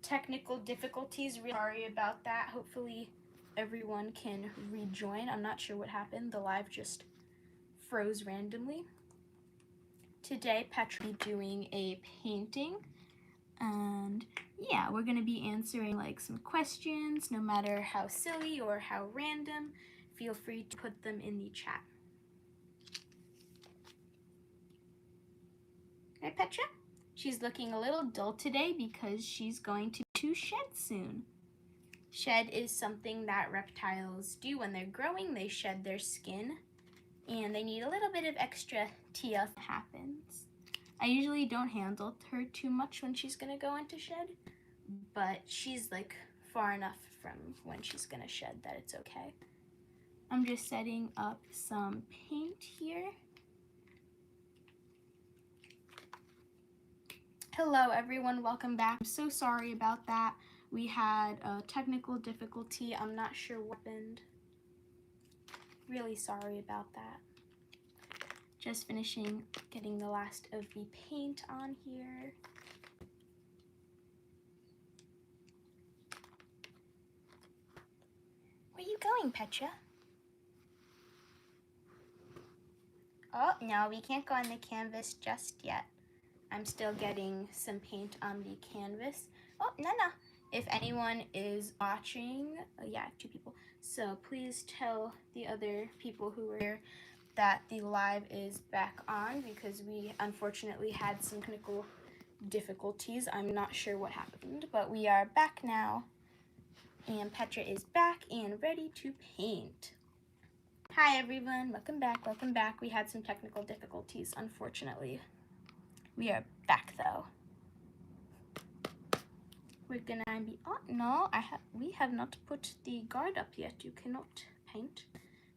technical difficulties. Really sorry about that. Hopefully everyone can rejoin. I'm not sure what happened. The live just froze randomly. Today, Petra will be doing a painting. And yeah, we're going to be answering like some questions, no matter how silly or how random. Feel free to put them in the chat. Right, Petra? She's looking a little dull today because she's going to shed soon. Shed is something that reptiles do when they're growing. They shed their skin and they need a little bit of extra TLC happens. I usually don't handle her too much when she's gonna go into shed, but she's like far enough from when she's gonna shed that it's okay. I'm just setting up some paint here. Hello everyone, welcome back. I'm so sorry about that. We had a technical difficulty. I'm not sure what happened. Really sorry about that. Just finishing getting the last of the paint on here. Where are you going, Petra? Oh, no, we can't go on the canvas just yet. I'm still getting some paint on the canvas. Oh, no. If anyone is watching, yeah, 2 people. So please tell the other people who were here that the live is back on because we unfortunately had some technical difficulties. I'm not sure what happened, but we are back now. And Petra is back and ready to paint. Hi everyone, welcome back, welcome back. We had some technical difficulties, unfortunately. We are back though. We're gonna be, oh no, we have not put the guard up yet. You cannot paint.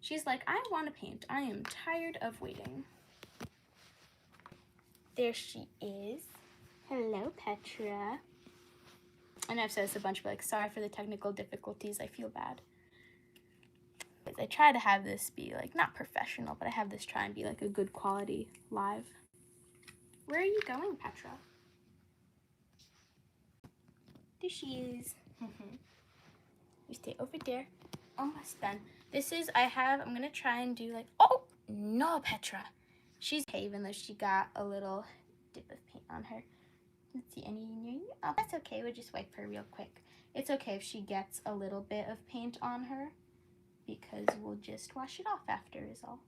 She's like, I want to paint. I am tired of waiting. There she is. Hello, Petra. I know I've said this a bunch, but like, sorry for the technical difficulties. I feel bad. I try to have this be like, not professional, but I have this try and be like a good quality live. Where are you going, Petra? There she is. You stay over there. Almost done. This is, I'm gonna try and do like, oh, no, Petra. She's okay, even though she got a little dip of paint on her. Let's see, any near you? Oh, that's okay, we'll just wipe her real quick. It's okay if she gets a little bit of paint on her because we'll just wash it off after is all.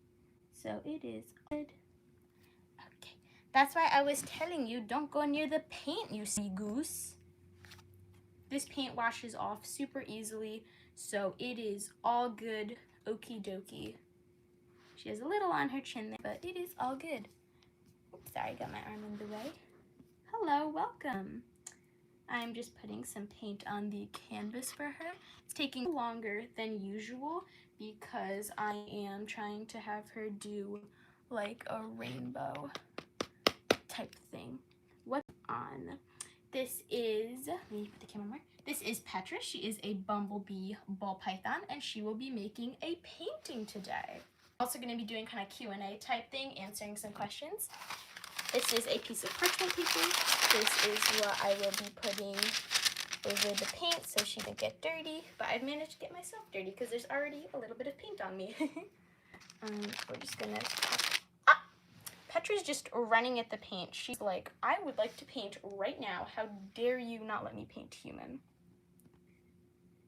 So it is good. Okay, that's why I was telling you, don't go near the paint, you silly goose. This paint washes off super easily, so it is all good, okie dokie. She has a little on her chin there, but it is all good. Oops, sorry, I got my arm in the way. Hello, welcome. I'm just putting some paint on the canvas for her. It's taking longer than usual because I am trying to have her do like a rainbow type thing. What's on? This is, let me put the camera more. This is Petra. She is a bumblebee ball python, and she will be making a painting today. Also going to be doing kind of Q&A type thing, answering some questions. This is a piece of parchment paper. This is what I will be putting over the paint so she doesn't get dirty. But I've managed to get myself dirty because there's already a little bit of paint on me. We're just going to... Petra's just running at the paint. She's like, I would like to paint right now. How dare you not let me paint human?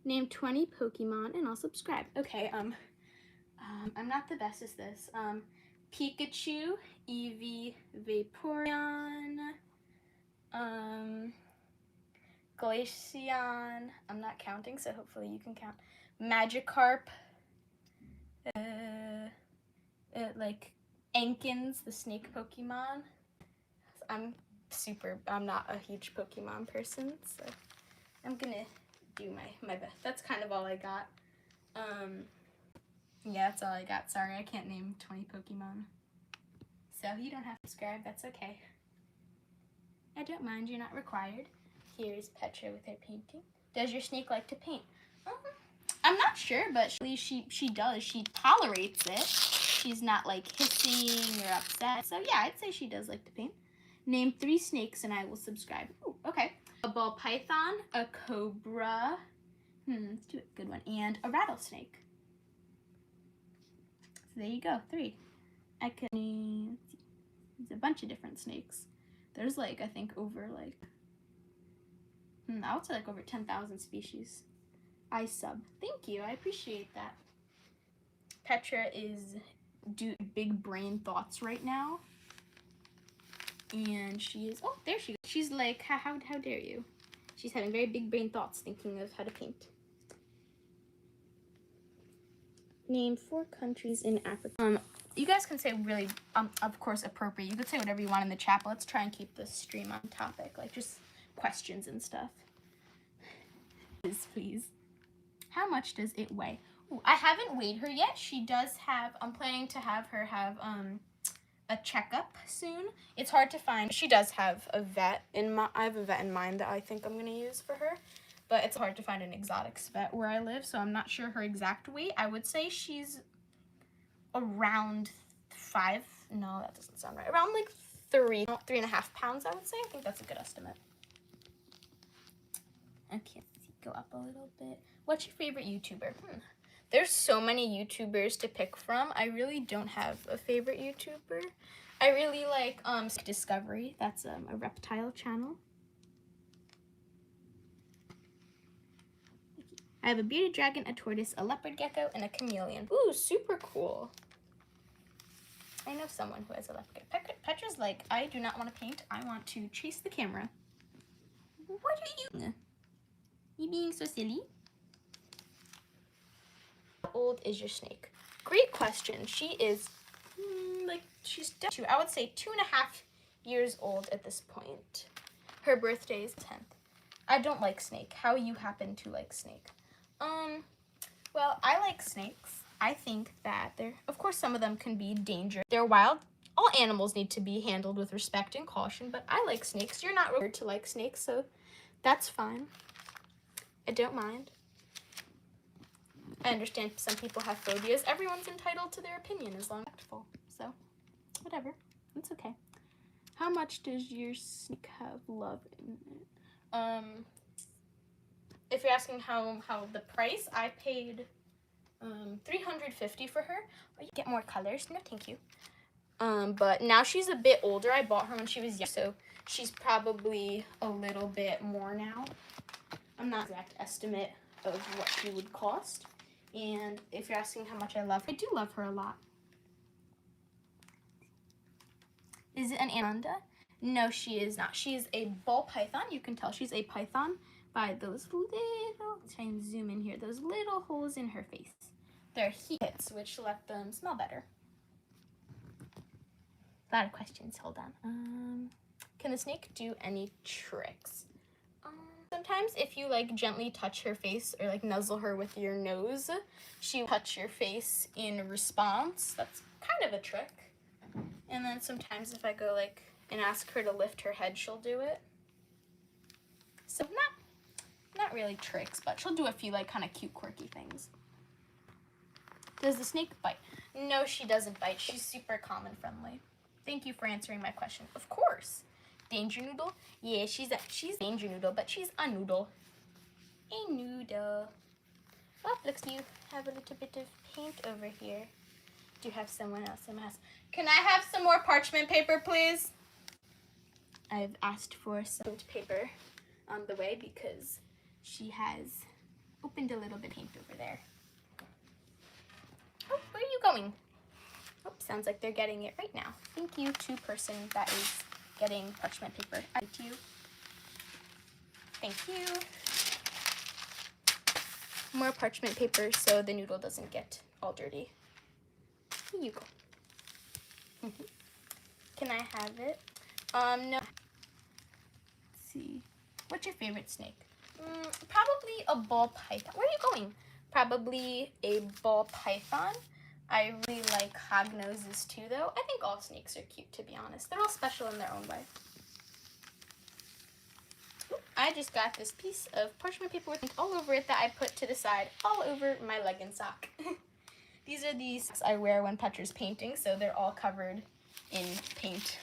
Name 20 Pokemon and I'll subscribe. Okay, I'm not the best at this. Pikachu, Eevee, Vaporeon, Glaceon. I'm not counting, so hopefully you can count. Magikarp, like Ankins, the snake Pokemon. I'm not a huge Pokemon person, so I'm gonna do my best. That's kind of all I got. Yeah, that's all I got. Sorry, I can't name 20 Pokemon. So you don't have to subscribe, that's okay. I don't mind, you're not required. Here's Petra with her painting. Does your snake like to paint? I'm not sure, but she does. She tolerates it. She's not like hissing or upset. So yeah, I'd say she does like to paint. Name 3 snakes and I will subscribe. Ooh, okay. a ball python, a cobra, let's do a good one, and a rattlesnake. So there you go, 3. I could name, there's a bunch of different snakes. There's like, I think over like, I would say like over 10,000 species. I sub. Thank you, I appreciate that. Petra is doing big brain thoughts right now. And she is, oh, there she goes. She's like, how dare you? She's having very big brain thoughts thinking of how to paint. Name 4 countries in Africa. You guys can say really, of course, appropriate. You could say whatever you want in the chat, but let's try and keep this stream on topic, like just questions and stuff. Please. How much does it weigh? Ooh, I haven't weighed her yet. She does have, I'm planning to have her have a checkup soon. It's hard to find. She does have a vet I have a vet in mind that I think I'm gonna use for her, but it's hard to find an exotics vet where I live, so I'm not sure her exact weight. I would say she's around 5, no, that doesn't sound right. Around like 3.5 pounds, I would say. I think that's a good estimate. Okay, go up a little bit. What's your favorite YouTuber? There's so many YouTubers to pick from. I really don't have a favorite YouTuber. I really like Discovery. That's a reptile channel. I have a bearded dragon, a tortoise, a leopard gecko, and a chameleon. Ooh, super cool. I know someone who has a leopard gecko. Petra's like, I do not want to paint. I want to chase the camera. What are you doing? You being so silly? How old is your snake? Great question. She is she's 2. I would say 2.5 years old at this point. Her birthday is 10th. I don't like snake. How you happen to like snake? Well, I like snakes. I think that of course, some of them can be dangerous. They're wild. All animals need to be handled with respect and caution, but I like snakes. You're not required to like snakes, so that's fine. I don't mind. I understand some people have phobias. Everyone's entitled to their opinion as long as it's respectful. So, whatever. It's okay. How much does your snake have love in it? If you're asking how the price, I paid $350 for her. Oh, you get more colors. No, thank you. But now she's a bit older. I bought her when she was young, so she's probably a little bit more now. I'm not exact estimate of what she would cost. And if you're asking how much I love her, I do love her a lot. Is it an anaconda? No, she is not. She is a ball python. You can tell she's a python by those little, let's try and zoom in here, those little holes in her face. They're heat pits, which let them smell better. A lot of questions, hold on. Can the snake do any tricks? Sometimes if you like gently touch her face or like nuzzle her with your nose, she will touch your face in response. That's kind of a trick. And then sometimes if I go like and ask her to lift her head, she'll do it. So not really tricks, but she'll do a few like kind of cute quirky things. Does the snake bite? No, she doesn't bite. She's super calm and friendly. Thank you for answering my question. Of course. Danger Noodle? Yeah, she's Danger Noodle, but she's a noodle. A noodle. Oh, looks like you have a little bit of paint over here. Do you have someone else in my house? Can I have some more parchment paper, please? I've asked for some paper on the way because she has opened a little bit of paint over there. Oh, where are you going? Oh, sounds like they're getting it right now. Thank you to person that is getting parchment paper. I to you. Thank you. More parchment paper so the noodle doesn't get all dirty. Here you go. Can I have it? No. Let's see. What's your favorite snake? Probably a ball python. Where are you going? Probably a ball python. I really like hognoses too, though. I think all snakes are cute, to be honest. They're all special in their own way. Ooh, I just got this piece of parchment paper with ink all over it that I put to the side, all over my legging sock. These are the socks I wear when Petra's painting, so they're all covered in paint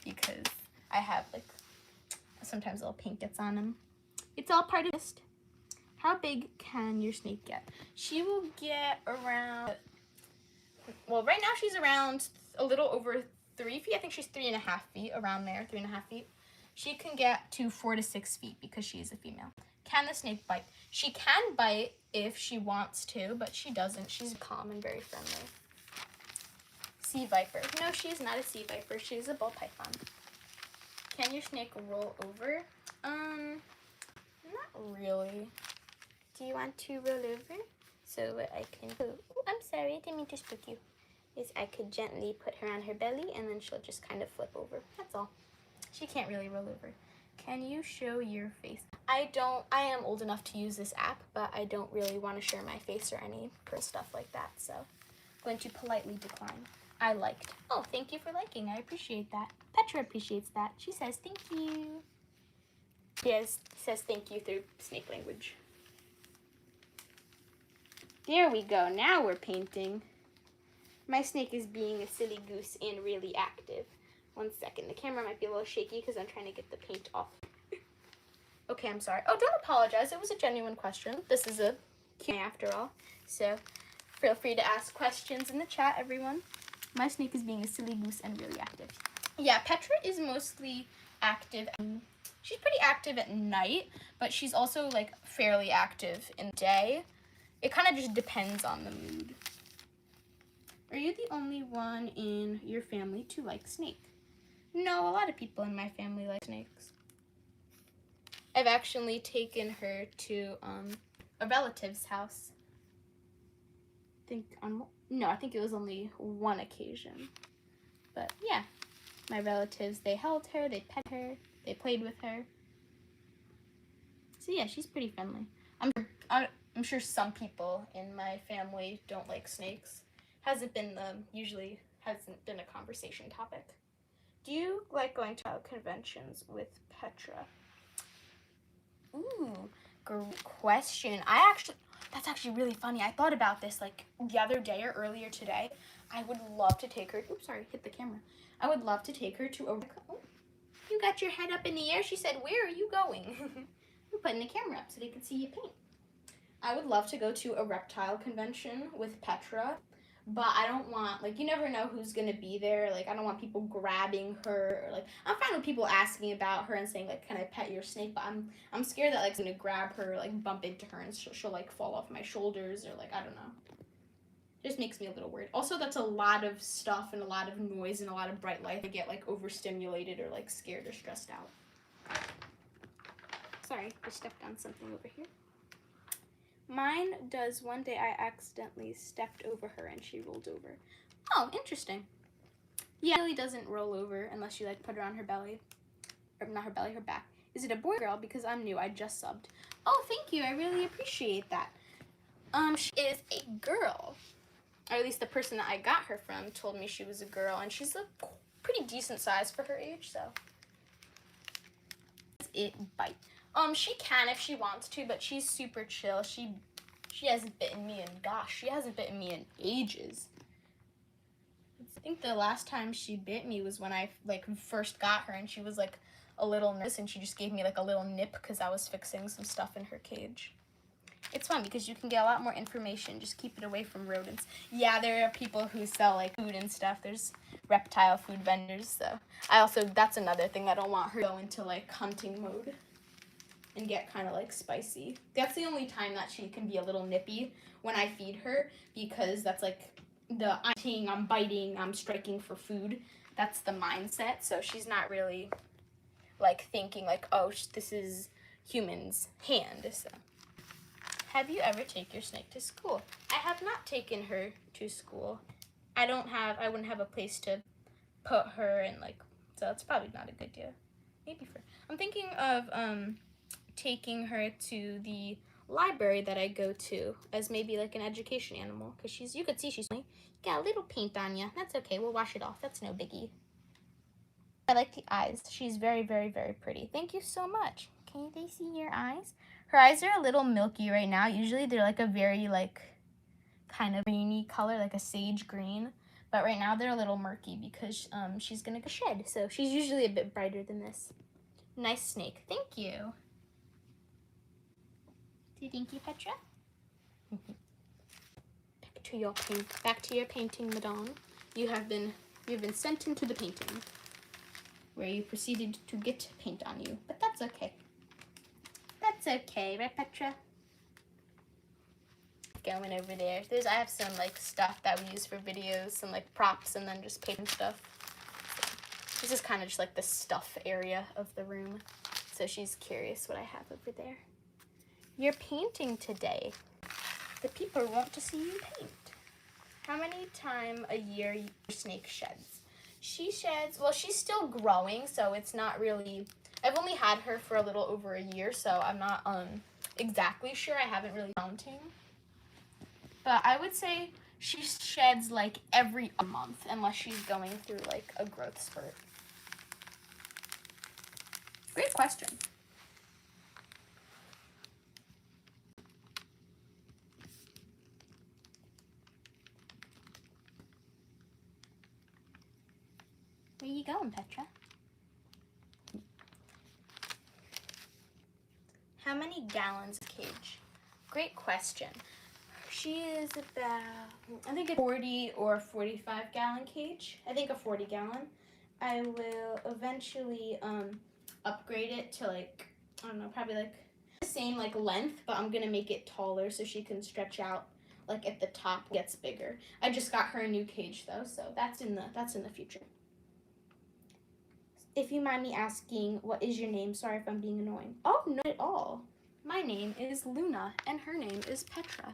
because I have like sometimes a little paint gets on them. It's all part of this. How big can your snake get? She will get around, well, right now she's around a little over 3 feet. I think she's 3.5 feet, around there, 3.5 feet. She can get to 4 to 6 feet because she is a female. Can the snake bite? She can bite if she wants to, but she doesn't. She's calm and very friendly. Sea viper. No, she is not a sea viper. She is a ball python. Can your snake roll over? Not really. Do you want to roll over? So what I can do, oh, I'm sorry, I didn't mean to spook you, is I could gently put her on her belly and then she'll just kind of flip over. That's all. She can't really roll over. Can you show your face? I am old enough to use this app, but I don't really want to share my face or any personal stuff like that, so I'm going to politely decline. I liked. Oh, thank you for liking. I appreciate that. Petra appreciates that. She says thank you. She says thank you through snake language. There we go. Now we're painting. My snake is being a silly goose and really active. 1 second. The camera might be a little shaky because I'm trying to get the paint off. Okay, I'm sorry. Oh, don't apologize. It was a genuine question. This is a Q&A after all. So feel free to ask questions in the chat, everyone. My snake is being a silly goose and really active. Yeah, Petra is mostly active. She's pretty active at night, but she's also like fairly active in the day. It kind of just depends on the mood. Are you the only one in your family to like snake? No, a lot of people in my family like snakes. I've actually taken her to a relative's house. I think it was only one occasion. But yeah, my relatives, they held her, they pet her, they played with her. So yeah, she's pretty friendly. I'm sure some people in my family don't like snakes. Usually hasn't been a conversation topic. Do you like going to conventions with Petra? Ooh, great question. That's actually really funny. I thought about this like the other day or earlier today. I would love to take her, oops, sorry, hit the camera. I would love to take her to oh, you got your head up in the air. She said, where are you going? I'm putting the camera up so they can see you paint. I would love to go to a reptile convention with Petra, but I don't want, like, you never know who's going to be there. Like, I don't want people grabbing her. Or, like, I'm fine with people asking about her and saying, like, can I pet your snake? But I'm scared that, like, I'm going to grab her, like, bump into her and she'll, like, fall off my shoulders or, like, I don't know. It just makes me a little worried. Also, that's a lot of stuff and a lot of noise and a lot of bright light. I get, like, overstimulated or, like, scared or stressed out. Sorry, I stepped on something over here. Mine does. One day I accidentally stepped over her and she rolled over. Oh, interesting. Yeah, it really doesn't roll over unless you like put her on her belly. Or not her belly, her back. Is it a boy or girl? Because I'm new, I just subbed. Oh, thank you, I really appreciate that. She is a girl. Or at least the person that I got her from told me she was a girl, and she's a pretty decent size for her age, so. It bite. She can if she wants to, but she's super chill. She hasn't bitten me in, gosh, she hasn't bitten me in ages. I think the last time she bit me was when I, like, first got her, and she was, like, a little nervous, and she just gave me, like, a little nip because I was fixing some stuff in her cage. It's fun because you can get a lot more information. Just keep it away from rodents. Yeah, there are people who sell, like, food and stuff. There's reptile food vendors, so. That's another thing. I don't want her to go into, like, hunting mode and get kind of like spicy. That's the only time that she can be a little nippy, when I feed her, because that's like I'm biting, I'm striking for food. That's the mindset. So she's not really like thinking like, oh, this is human's hand. So have you ever taken your snake to school? I have not taken her to school. I wouldn't have a place to put her in, like, so it's probably not a good idea. I'm thinking of taking her to the library that I go to as maybe like an education animal, because you could see she's got a little paint on you. That's okay, we'll wash it off. That's no biggie. I like the eyes. She's very, very, very pretty. Thank you so much. Can they see your eyes? Her eyes are a little milky right now. Usually they're like a very like kind of greeny color, like a sage green. But right now they're a little murky because she's gonna go shed. So she's usually a bit brighter than this. Nice snake. Thank you. Thank you, Petra. Back to your painting, Madame. You have been sent into the painting, where you proceeded to get paint on you. But that's okay. That's okay, right, Petra? Going over there. I have some like stuff that we use for videos, some like props, and then just paint stuff. This is kind of just like the stuff area of the room. So she's curious what I have over there. You're painting today. The people want to see you paint. How many times a year your snake sheds? She sheds, well, she's still growing, so it's not really, I've only had her for a little over a year, so I'm not exactly sure. I haven't really counting. But I would say she sheds like every month, unless she's going through like a growth spurt. Great question. Where you going, Petra? How many gallons cage? Great question. She is about, I think a 40 or 45 gallon cage. I think a 40 gallon. I will eventually upgrade it to like, I don't know, probably like the same like length, but I'm gonna make it taller so she can stretch out like at the top, gets bigger. I just got her a new cage though, so that's in the future. If you mind me asking, what is your name? Sorry if I'm being annoying. Oh, not at all. My name is Luna, and her name is Petra.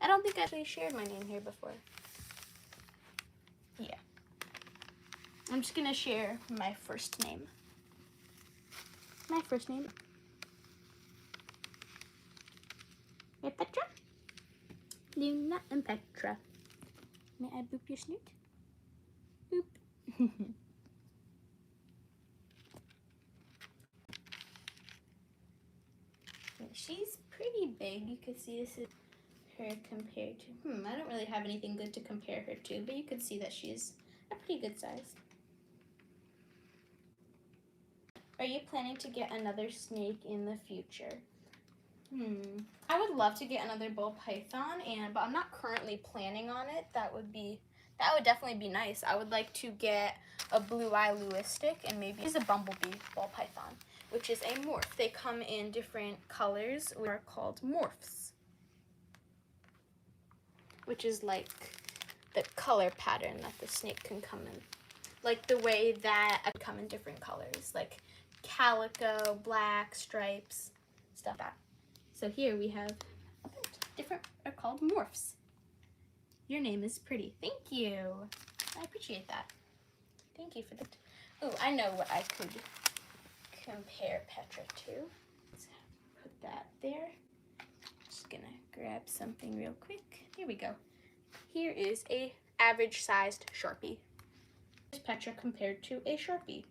I don't think I actually shared my name here before. Yeah. I'm just gonna share my first name. My first name. Hey, Petra. Luna and Petra. May I boop your snoot? Boop. She's pretty big. You could see this is her compared to, I don't really have anything good to compare her to, but you could see that she's a pretty good size. Are you planning to get another snake in the future? I would love to get another Ballpython, but I'm not currently planning on it. That would definitely be nice. I would like to get a blue-eye Lewistic and maybe a bumblebee Ballpython, which is a morph. They come in different colors, which are called morphs, which is like the color pattern that the snake can come in. Like the way that I come in different colors, like calico, black, stripes, stuff like that. So here we have a bunch of different, are called morphs. Your name is pretty. Thank you. I appreciate that. Thank you for that. Oh, I know what I could compare Petra to. Let's put that there. Just gonna grab something real quick. Here we go. Here is a average sized Sharpie. Here's Petra compared to a Sharpie.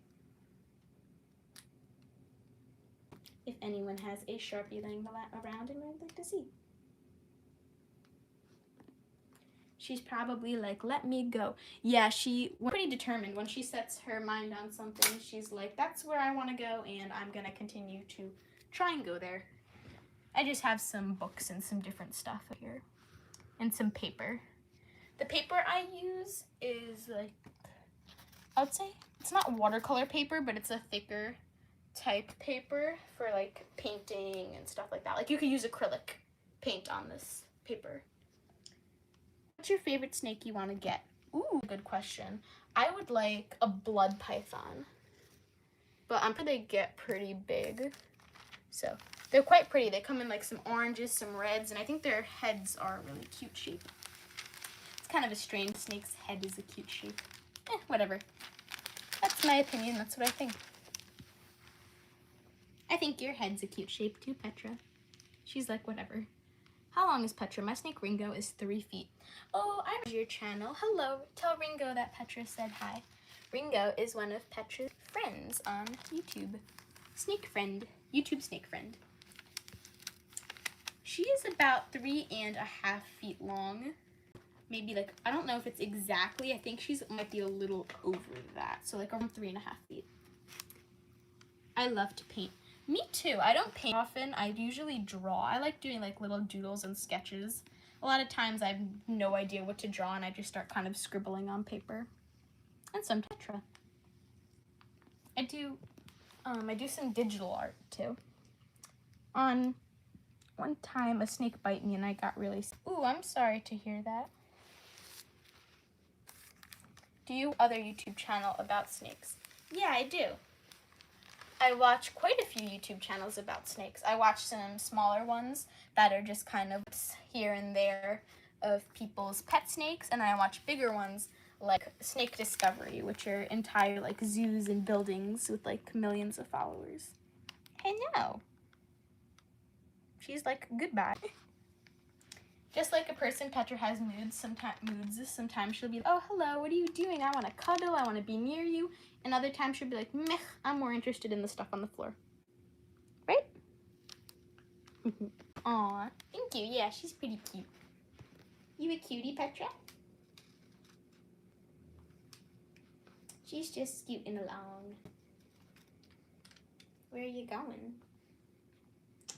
If anyone has a Sharpie laying around and would like to see. She's probably like, let me go. Yeah, she's pretty determined. When she sets her mind on something, she's like, that's where I want to go, and I'm going to continue to try and go there. I just have some books and some different stuff here, and some paper. The paper I use is like, I would say, it's not watercolor paper, but it's a thicker type paper for like painting and stuff like that. Like you could use acrylic paint on this paper. What's your favorite snake you want to get? Ooh, good question. I would like a blood python, but I'm sure they get pretty big. So they're quite pretty. They come in like some oranges, some reds, and I think their heads are a really cute shape. It's kind of a strange snake's head is a cute shape. Whatever. That's my opinion. That's what I think. I think your head's a cute shape too, Petra. She's like, whatever. How long is Petra? My snake Ringo is 3 feet. Oh, I know your channel. Hello. Tell Ringo that Petra said hi. Ringo is one of Petra's friends on YouTube. Snake friend. YouTube snake friend. She is about 3.5 feet long. Maybe like, I don't know if it's exactly. I think she's might be a little over that. So like around 3.5 feet. I love to paint. Me too. I don't paint often. I usually draw. I like doing like little doodles and sketches. A lot of times I have no idea what to draw and I just start kind of scribbling on paper. And some tetra. I do some digital art too. On one time a snake bit me and I got really sick. Ooh, I'm sorry to hear that. Do you other YouTube channel about snakes? Yeah, I do. I watch quite a few YouTube channels about snakes. I watch some smaller ones that are just kind of here and there of people's pet snakes, and I watch bigger ones like Snake Discovery, which are entire like zoos and buildings with like millions of followers. Hey, no. She's like, goodbye. Just like a person, Petra has moods. Sometimes she'll be like, oh, hello, what are you doing? I want to cuddle, I want to be near you. And other times she'll be like, meh, I'm more interested in the stuff on the floor. Right? Aw, thank you. Yeah, she's pretty cute. You a cutie, Petra? She's just scooting along. Where are you going?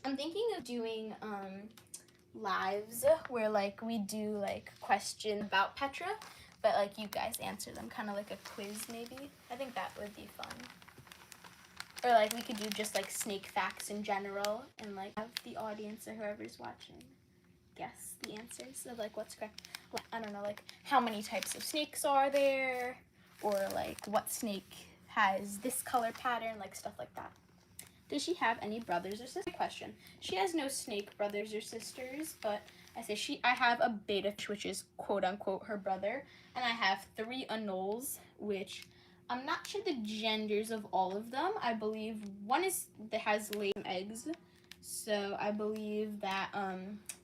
I'm thinking of doing lives where like we do like questions about Petra, but like you guys answer them, kind of like a quiz maybe. I think that would be fun. Or like we could do just like snake facts in general and like have the audience or whoever's watching guess the answers of like what's correct. I don't know, like how many types of snakes are there, or like what snake has this color pattern, like stuff like that. Does she have any brothers or sisters? Question. She has no snake brothers or sisters, but I have a beta, which is quote unquote her brother, and I have 3 anoles, which I'm not sure the genders of all of them. I believe one that has laid eggs, so I believe that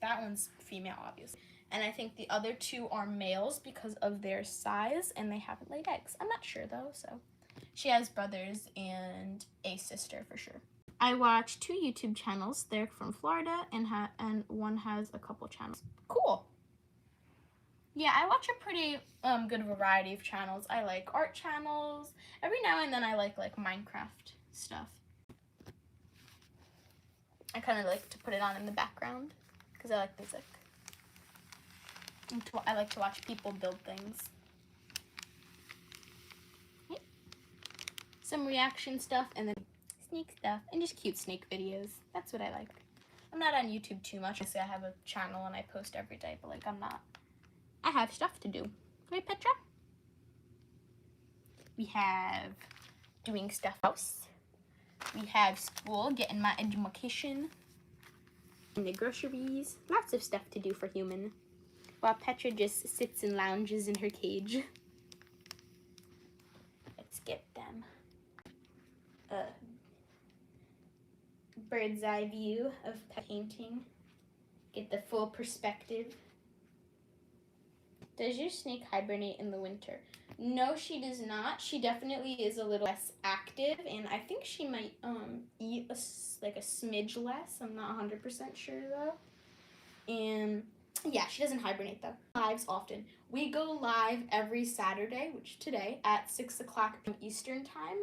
that one's female, obviously. And I think the other 2 are males because of their size, and they haven't laid eggs. I'm not sure though, so she has brothers and a sister for sure. I watch 2 YouTube channels. They're from Florida, and one has a couple channels. Cool. Yeah, I watch a pretty good variety of channels. I like art channels. Every now and then I like Minecraft stuff. I kind of like to put it on in the background because I like music. I like to watch people build things. Okay. Some reaction stuff, and then snake stuff, and just cute snake videos. That's what I like. I'm not on YouTube too much. I say I have a channel and I post every day, but like I have stuff to do. Right, Petra? We have doing stuff house. We have school, getting my education. And the groceries. Lots of stuff to do for human. While Petra just sits and lounges in her cage. Let's get them. Bird's eye view of painting. Get the full perspective. Does your snake hibernate in the winter? No, she does not. She definitely is a little less active, and I think she might eat like a smidge less. I'm not 100% sure though. And yeah, she doesn't hibernate though. Lives often. We go live every Saturday, which today, at 6 o'clock Eastern time.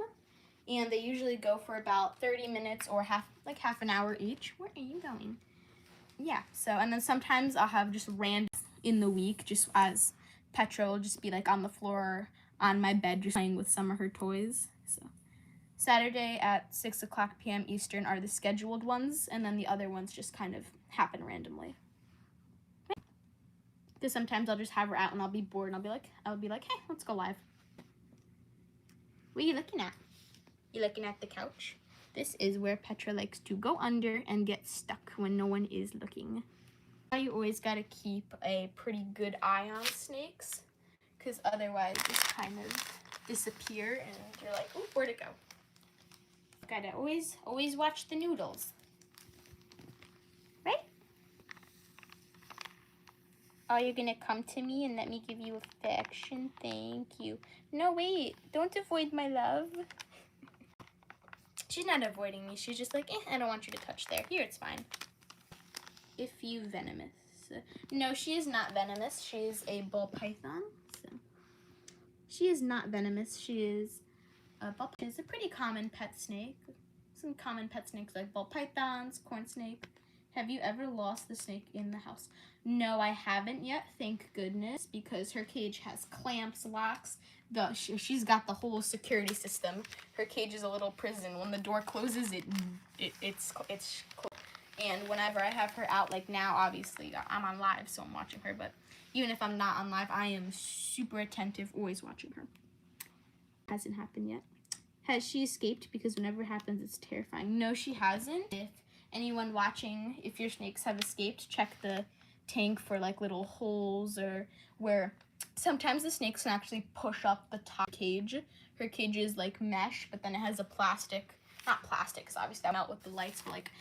And they usually go for about 30 minutes or half an hour each. Where are you going? Yeah, so, and then sometimes I'll have just random in the week, just as Petra will just be like on the floor on my bed just playing with some of her toys. So Saturday at 6 o'clock p.m. Eastern are the scheduled ones, and then the other ones just kind of happen randomly. Because sometimes I'll just have her out and I'll be bored and I'll be like, hey, let's go live. What are you looking at? You looking at the couch? This is where Petra likes to go under and get stuck when no one is looking. You always gotta keep a pretty good eye on snakes, because otherwise they kind of disappear and you're like, oh, where'd it go? Gotta always watch the noodles. Right? Oh, you're gonna come to me and let me give you affection? Thank you. No, wait, don't avoid my love. She's not avoiding me. She's just like, I don't want you to touch there. Here, it's fine. If you venomous. No, she is not venomous. She is a Ballpython. So she is not venomous. She is a pretty common pet snake. some common pet snakes like ball pythons, corn snake. Have you ever lost the snake in the house? No, I haven't yet, thank goodness, because her cage has clamps, locks. She's got the whole security system. Her cage is a little prison. When the door closes, it's closed. And whenever I have her out, like now, obviously, I'm on live, so I'm watching her. But even if I'm not on live, I am super attentive, always watching her. Hasn't happened yet. Has she escaped? Because whenever it happens, it's terrifying. No, she hasn't. If anyone watching, if your snakes have escaped, check the tank for like little holes or where sometimes the snakes can actually push up the top cage. Her cage is like mesh, but then it has a plastic, not plastic, because obviously I'm out with the lights, but like,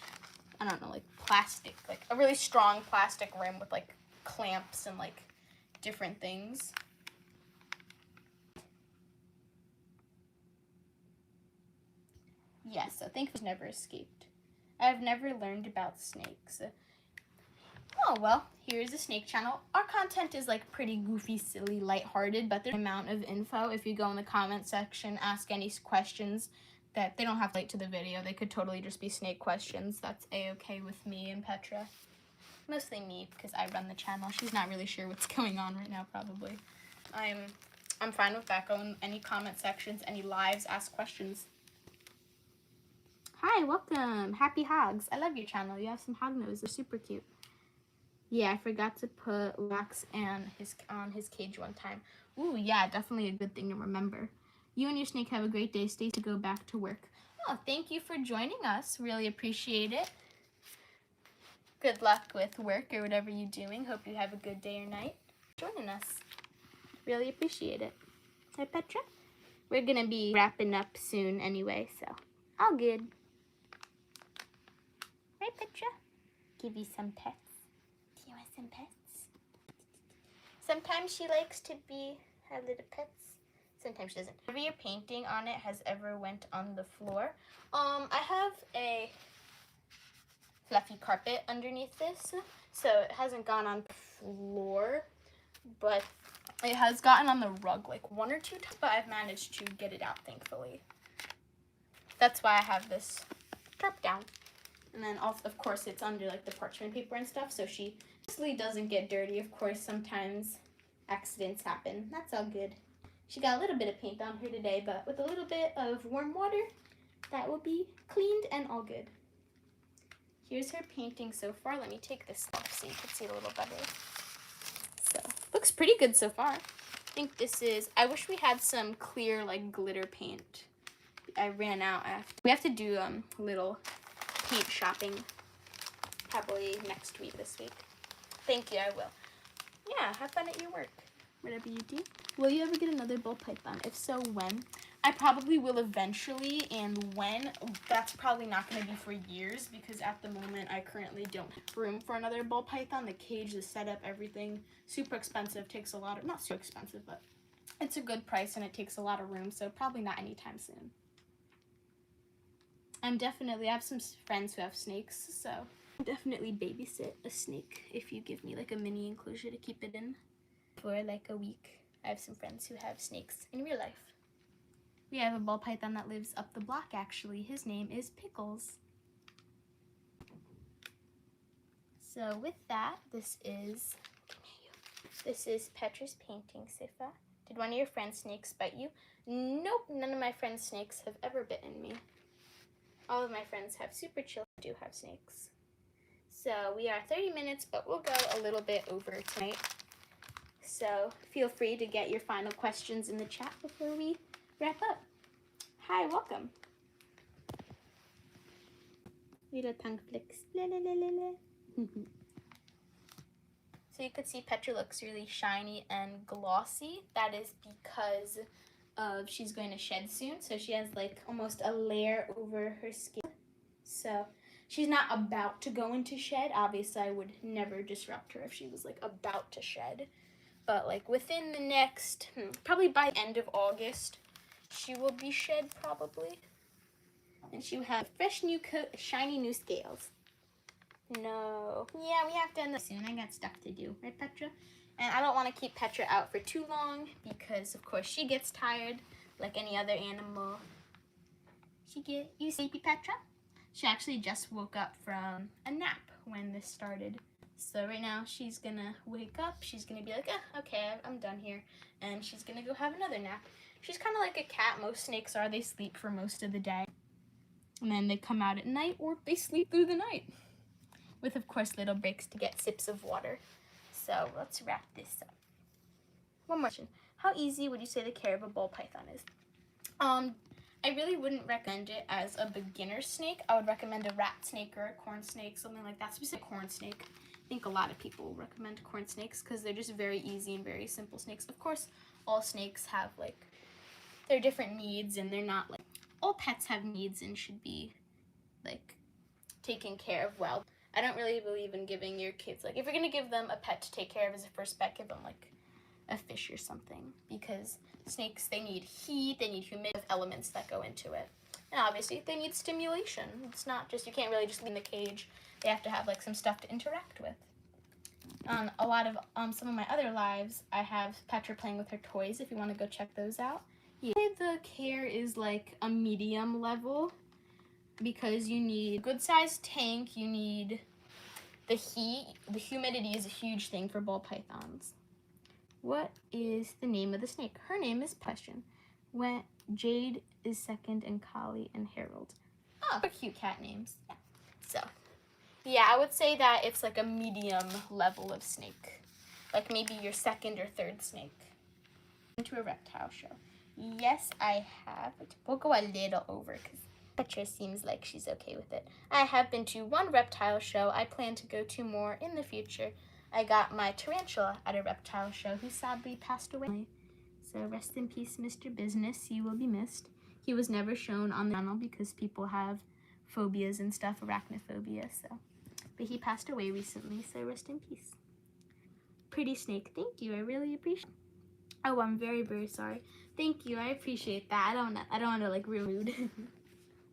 I don't know, like plastic, like a really strong plastic rim with like clamps and like different things. Yes, I think I've never escaped. I've never learned about snakes. Oh, well, here's a snake channel. Our content is like pretty goofy, silly, lighthearted, but there's an amount of info. If you go in the comment section, ask any questions that they don't have to relate to the video. They could totally just be snake questions. That's a-okay with me and Petra. Mostly me, because I run the channel. She's not really sure what's going on right now, probably. I'm fine with that. Go in any comment sections, any lives, ask questions. Hi, welcome. Happy hogs. I love your channel. You have some hog noses. They're super cute. Yeah, I forgot to put wax on his cage one time. Ooh, yeah, definitely a good thing to remember. You and your snake have a great day. Stay to go back to work. Oh, thank you for joining us. Really appreciate it. Good luck with work or whatever you're doing. Hope you have a good day or night. Joining us. Really appreciate it. Hi, Petra. We're going to be wrapping up soon anyway, so all good. Right, Petra? Give you some pets. Do you want some pets? Sometimes she likes to have little pets. Sometimes she doesn't. Whatever you're painting on it has ever went on the floor. I have a fluffy carpet underneath this, so it hasn't gone on the floor, but it has gotten on the rug like 1 or 2 times, but I've managed to get it out, thankfully. That's why I have this tarp down. And then, also, of course, it's under, like, the parchment paper and stuff, so she mostly doesn't get dirty. Of course, sometimes accidents happen. That's all good. She got a little bit of paint on her today, but with a little bit of warm water, that will be cleaned and all good. Here's her painting so far. Let me take this off so you can see it a little better. So, looks pretty good so far. I think this is, I wish we had some clear, like, glitter paint. I ran out after. We have to do little paint shopping probably next week, this week. Thank you, I will. Yeah, have fun at your work, whatever you do. Will you ever get another ball python? If so, when? I probably will eventually, and when, that's probably not going to be for years, because at the moment I currently don't have room for another ball python. The cage, the setup, everything, super expensive, takes a lot of, not so expensive, but it's a good price and it takes a lot of room, so probably not anytime soon. I have some friends who have snakes, so I'll definitely babysit a snake if you give me like a mini enclosure to keep it in for like a week. I have some friends who have snakes in real life. We have a ball python that lives up the block, actually. His name is Pickles. So with that, this is Petra's painting so far. Did one of your friend's snakes bite you? Nope, none of my friend's snakes have ever bitten me. All of my friends have super chill, do have snakes. So we are 30 minutes, but we'll go a little bit over tonight. So feel free to get your final questions in the chat before we wrap up. Hi, welcome. Little tongue flicks. La, la, la, la, la. So you could see Petra looks really shiny and glossy. That is because she's going to shed soon, so she has like almost a layer over her skin. So she's not about to go into shed. Obviously, I would never disrupt her if she was like about to shed. But like within the next, probably by the end of August, she will be shed probably. And she will have fresh new coat, shiny new scales. No. Yeah, we have to end this soon. I got stuff to do, right, Petra? And I don't want to keep Petra out for too long because, of course, she gets tired like any other animal. You sleepy, Petra? She actually just woke up from a nap when this started. So right now she's gonna wake up, she's gonna be like, okay, I'm done here. And she's gonna go have another nap. She's kind of like a cat. Most snakes are. They sleep for most of the day. And then they come out at night, or they sleep through the night. With, of course, little breaks to get sips of water. So let's wrap this up. One more question. How easy would you say the care of a ball python is? I really wouldn't recommend it as a beginner snake. I would recommend a rat snake or a corn snake, something like that. Specifically corn snake. I think a lot of people recommend corn snakes because they're just very easy and very simple snakes. Of course, all snakes have like their different needs, and they're not like all pets have needs and should be like taken care of well. I don't really believe in giving your kids, like, if you're gonna give them a pet to take care of as a first pet, give them like a fish or something, because snakes, they need heat, they need humidity, elements that go into it, and obviously they need stimulation. It's not just, you can't really just leave in the cage. They have to have like some stuff to interact with. A lot of some of my other lives, I have Petra playing with her toys if you want to go check those out. Yeah. The care is like a medium level because you need a good sized tank, you need the heat, the humidity is a huge thing for ball pythons. What is the name of the snake? Her name is Question. When Jade is second, and Collie and Harold. Oh, they're cute cat names. Yeah. So, yeah, I would say that it's like a medium level of snake. Like maybe your second or third snake. Into a reptile show. Yes, I have. We'll go a little over because Petra seems like she's okay with it. I have been to one reptile show. I plan to go to more in the future. I got my tarantula at a reptile show who sadly passed away. So rest in peace, Mr. Business. You will be missed. He was never shown on the channel because people have phobias and stuff, arachnophobia. So, but he passed away recently. So rest in peace. Pretty snake. Thank you. I really appreciate it. Oh, I'm very, very sorry. Thank you. I appreciate that. I don't want to like rude.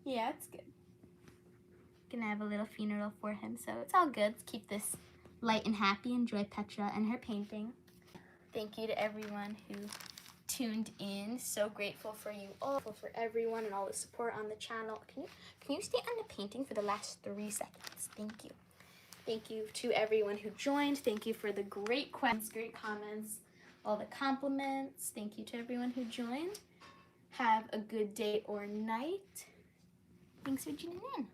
Yeah, it's good. Gonna have a little funeral for him, so it's all good. Let's keep this light and happy. Enjoy Petra and her painting. Thank you to everyone who tuned in. So grateful for you all, for everyone and all the support on the channel. Can you stay on the painting for the last 3 seconds? Thank you. Thank you to everyone who joined. Thank you for the great questions, great comments, all the compliments. Thank you to everyone who joined. Have a good day or night. Thanks for tuning in.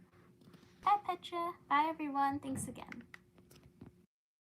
Bye, Petra. Bye, everyone. Thanks again.